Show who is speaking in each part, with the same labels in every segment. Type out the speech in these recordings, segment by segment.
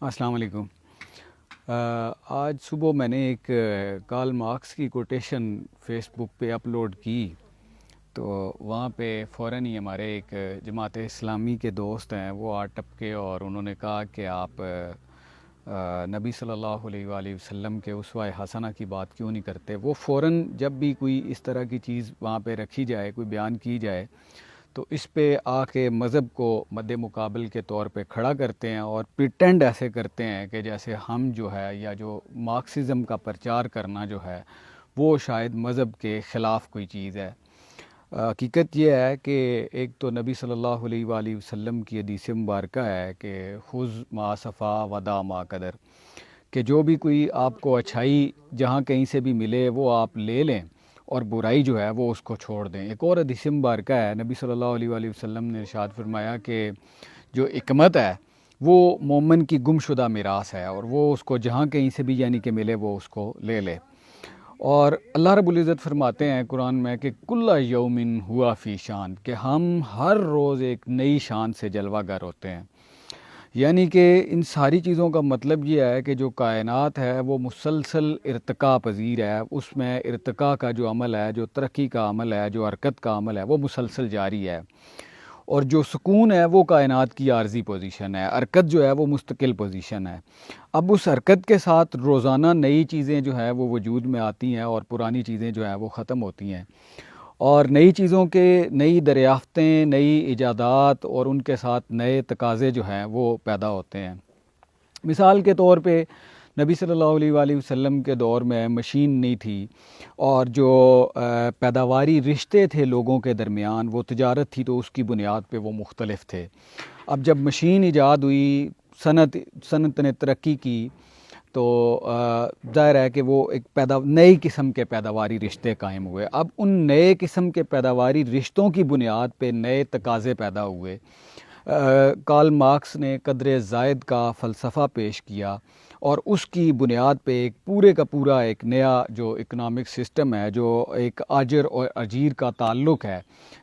Speaker 1: السلام علیکم۔ آج صبح میں نے ایک کارل مارکس کی کوٹیشن فیس بک پہ اپلوڈ کی، تو وہاں پہ فوراً ہی ہمارے ایک جماعت اسلامی کے دوست ہیں، وہ آ ٹپکے اور انہوں نے کہا کہ آپ نبی صلی اللہ علیہ وآلہ وسلم کے اسوہ حسنہ کی بات کیوں نہیں کرتے۔ وہ فوراً جب بھی کوئی اس طرح کی چیز وہاں پہ رکھی جائے، کوئی بیان کی جائے، تو اس پہ آ کے مذہب کو مد مقابل کے طور پہ کھڑا کرتے ہیں اور پریٹینڈ ایسے کرتے ہیں کہ جیسے ہم جو ہے، یا جو مارکسزم کا پرچار کرنا جو ہے وہ شاید مذہب کے خلاف کوئی چیز ہے۔ حقیقت یہ ہے کہ ایک تو نبی صلی اللہ علیہ وآلہ وسلم کی حدیث مبارکہ ہے کہ خذ ما صفا ودع ما قدر، کہ جو بھی کوئی آپ کو اچھائی جہاں کہیں سے بھی ملے وہ آپ لے لیں اور برائی جو ہے وہ اس کو چھوڑ دیں۔ ایک اور حدیث مبارکہ ہے، نبی صلی اللہ علیہ وآلہ وسلم نے ارشاد فرمایا کہ جو حکمت ہے وہ مومن کی گم شدہ میراث ہے، اور وہ اس کو جہاں کہیں سے بھی یعنی کہ ملے وہ اس کو لے لے۔ اور اللہ رب العزت فرماتے ہیں قرآن میں کہ کل یوم ہوا فی شان، کہ ہم ہر روز ایک نئی شان سے جلوہ گر ہوتے ہیں۔ یعنی کہ ان ساری چیزوں کا مطلب یہ ہے کہ جو کائنات ہے وہ مسلسل ارتقاء پذیر ہے، اس میں ارتقاء کا جو عمل ہے، جو ترقی کا عمل ہے، جو حرکت کا عمل ہے، وہ مسلسل جاری ہے، اور جو سکون ہے وہ کائنات کی عارضی پوزیشن ہے، حرکت جو ہے وہ مستقل پوزیشن ہے۔ اب اس حرکت کے ساتھ روزانہ نئی چیزیں جو ہے وہ وجود میں آتی ہیں، اور پرانی چیزیں جو ہیں وہ ختم ہوتی ہیں، اور نئی چیزوں کے نئی دریافتیں، نئی ایجادات اور ان کے ساتھ نئے تقاضے جو ہیں وہ پیدا ہوتے ہیں۔ مثال کے طور پہ نبی صلی اللہ علیہ وآلہ وسلم کے دور میں مشین نہیں تھی، اور جو پیداواری رشتے تھے لوگوں کے درمیان، وہ تجارت تھی تو اس کی بنیاد پہ وہ مختلف تھے۔ اب جب مشین ایجاد ہوئی، صنعت نے ترقی کی، تو ظاہر ہے کہ وہ ایک نئی قسم کے پیداواری رشتے قائم ہوئے۔ اب ان نئے قسم کے پیداواری رشتوں کی بنیاد پہ نئے تقاضے پیدا ہوئے۔ کارل مارکس نے قدر زائد کا فلسفہ پیش کیا، اور اس کی بنیاد پہ ایک پورے کا پورا ایک نیا جو اکنامک سسٹم ہے، جو ایک آجر اور اجیر کا تعلق ہے،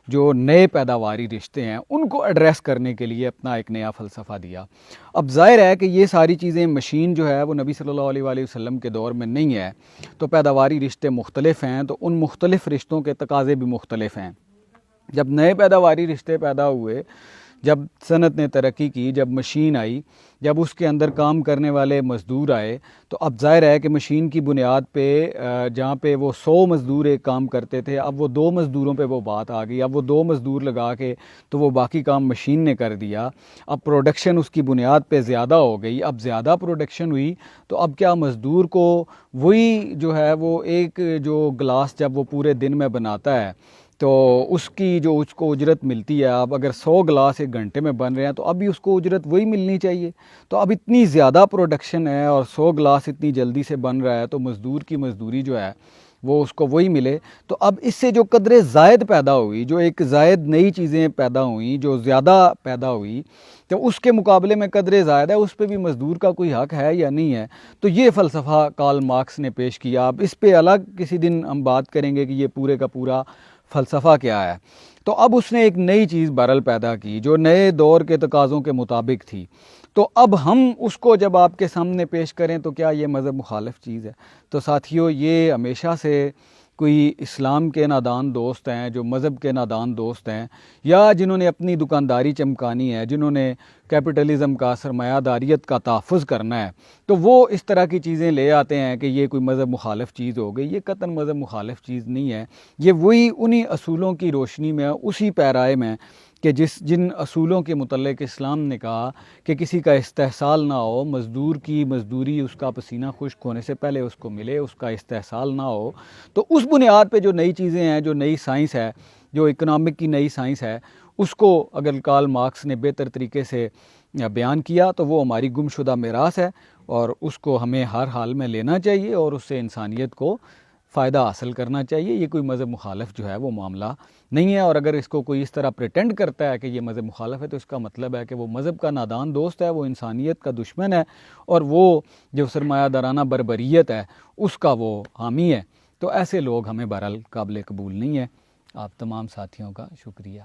Speaker 1: جو نئے پیداواری رشتے ہیں، ان کو ایڈریس کرنے کے لیے اپنا ایک نیا فلسفہ دیا۔ اب ظاہر ہے کہ یہ ساری چیزیں، مشین جو ہے وہ نبی صلی اللہ علیہ وآلہ وسلم کے دور میں نہیں ہے، تو پیداواری رشتے مختلف ہیں، تو ان مختلف رشتوں کے تقاضے بھی مختلف ہیں۔ جب نئے پیداواری رشتے پیدا ہوئے، جب صنعت نے ترقی کی، جب مشین آئی، جب اس کے اندر کام کرنے والے مزدور آئے، تو اب ظاہر ہے کہ مشین کی بنیاد پہ جہاں پہ وہ 100 مزدور ایک کام کرتے تھے، اب وہ 2 مزدوروں پہ وہ بات آ گئی۔ اب وہ 2 مزدور لگا کے تو وہ باقی کام مشین نے کر دیا۔ اب پروڈکشن اس کی بنیاد پہ زیادہ ہو گئی۔ اب زیادہ پروڈکشن ہوئی تو اب کیا مزدور کو وہی جو ہے وہ ایک جو گلاس جب وہ پورے دن میں بناتا ہے تو اس کو اجرت ملتی ہے، اب اگر 100 گلاس ایک گھنٹے میں بن رہے ہیں تو اب بھی اس کو اجرت وہی ملنی چاہیے۔ تو اب اتنی زیادہ پروڈکشن ہے اور 100 گلاس اتنی جلدی سے بن رہا ہے، تو مزدور کی مزدوری جو ہے وہ اس کو وہی ملے۔ تو اب اس سے جو قدر زائد پیدا ہوئی، جو ایک زائد نئی چیزیں پیدا ہوئیں، جو زیادہ پیدا ہوئی، تو اس کے مقابلے میں قدر زائد ہے، اس پہ بھی مزدور کا کوئی حق ہے یا نہیں ہے۔ تو یہ فلسفہ کارل مارکس نے پیش کیا۔ اب اس پہ الگ کسی دن ہم بات کریں گے کہ یہ پورے کا پورا فلسفہ کیا ہے۔ تو اب اس نے ایک نئی چیز بہرحال پیدا کی جو نئے دور کے تقاضوں کے مطابق تھی۔ تو اب ہم اس کو جب آپ کے سامنے پیش کریں تو کیا یہ مذہب مخالف چیز ہے؟ تو ساتھیو، یہ ہمیشہ سے کوئی اسلام کے نادان دوست ہیں، جو مذہب کے نادان دوست ہیں، یا جنہوں نے اپنی دکانداری چمکانی ہے، جنہوں نے کیپٹلزم کا، سرمایہ داریت کا تحفظ کرنا ہے، تو وہ اس طرح کی چیزیں لے آتے ہیں کہ یہ کوئی مذہب مخالف چیز ہو گئی۔ یہ قطعاً مذہب مخالف چیز نہیں ہے۔ یہ وہی انہی اصولوں کی روشنی میں، اسی پیرائے میں کہ جن اصولوں کے متعلق اسلام نے کہا کہ کسی کا استحصال نہ ہو، مزدور کی مزدوری اس کا پسینہ خشک ہونے سے پہلے اس کو ملے، اس کا استحصال نہ ہو، تو اس بنیاد پہ جو نئی چیزیں ہیں، جو نئی سائنس ہے، جو اکنامک کی نئی سائنس ہے، اس کو اگر کارل مارکس نے بہتر طریقے سے بیان کیا تو وہ ہماری گم شدہ میراث ہے، اور اس کو ہمیں ہر حال میں لینا چاہیے، اور اس سے انسانیت کو فائدہ حاصل کرنا چاہیے۔ یہ کوئی مذہب مخالف جو ہے وہ معاملہ نہیں ہے، اور اگر اس کو کوئی اس طرح پریٹینڈ کرتا ہے کہ یہ مذہب مخالف ہے تو اس کا مطلب ہے کہ وہ مذہب کا نادان دوست ہے، وہ انسانیت کا دشمن ہے، اور وہ جو سرمایہ دارانہ بربریت ہے اس کا وہ حامی ہے۔ تو ایسے لوگ ہمیں بہرحال قابل قبول نہیں ہے۔ آپ تمام ساتھیوں کا شکریہ۔